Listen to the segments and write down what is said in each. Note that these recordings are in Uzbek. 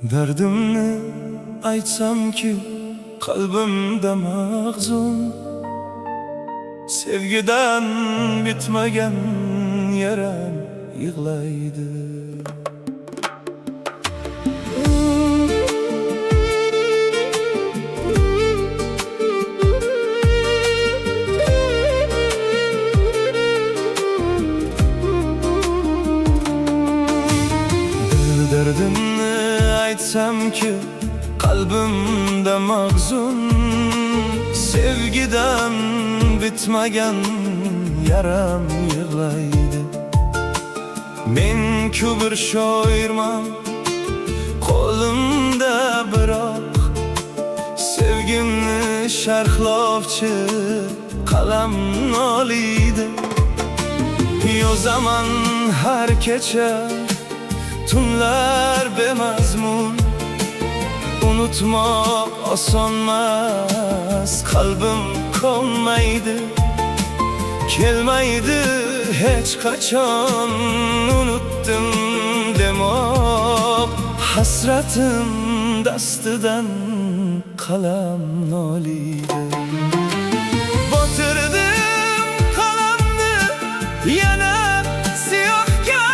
Derdimni aytsamki qalbimda mahzun, sevgidan bitmagan yaram yig'laydi. Derdimni aytsamki qalbimda mahzun, sevgidan bitmagan yaram yig'laydi. Men ku bir shoirman, qo'limda biroq sevgimni sharhlovchi qalam noliydi. Yozaman har kecha tunlar bemazmun, unutmak osonmas, qalbim konmaydi. Kelmaydi hech qachon unutdim demoq, hasratim dastidan qalam noliydi. Botirdim qalamni yana siyohga,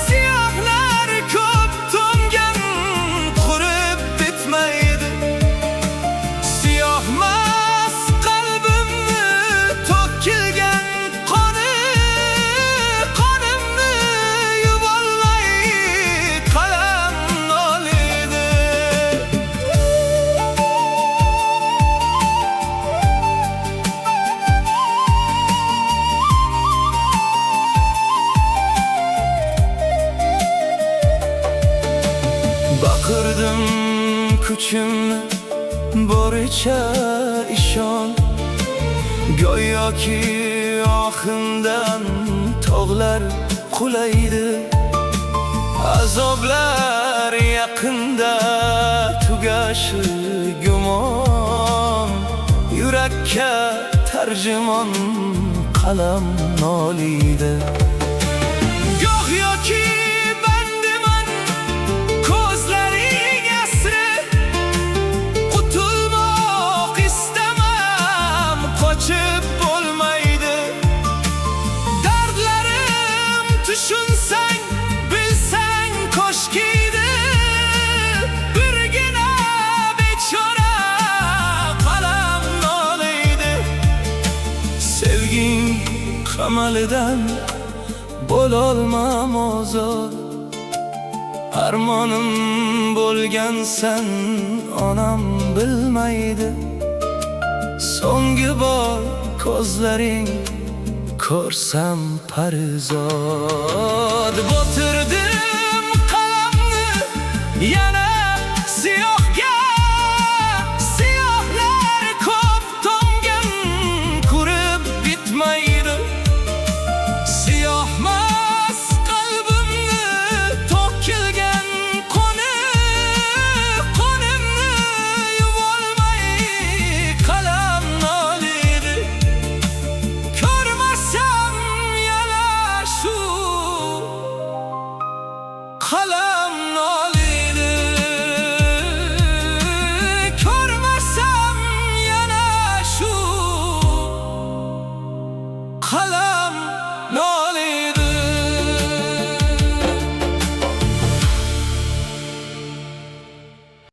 siyohlar ko'p to'ngan qurib bitmaydi. Siyohmas qalbimni to'kilgan qoni, qonimni yuvolmay qalam noliydi. Baqirdim kuchimni boricha ishon, go'yoki oximdan tog'lar qulaydi. Azoblar yaqinda tugashi gumon, yurakka tarjimon qalam noliydi. Go'yoki bandiman ko'zlaring asri, qutulmoq istamam, qochib bo'lmaydi. Dardlarim tushunsang, bilsang koshkiydi. Birgina bechora qalam noliydi. Sevging qamalidan bo'lolmam ozod, armonim bo'lgansan onam bilmaydi. So'nggi bor ko'zlaring ko'rsam parizod. Botirdim qalamni yana siyohga, siyohlar ko'p to'ngan qurib bitmaydi. Siyohmas qalbimni to'kilgan qoni, qonimni yuvolmay qalam noliydi. Ko'rmasam yana shu qalam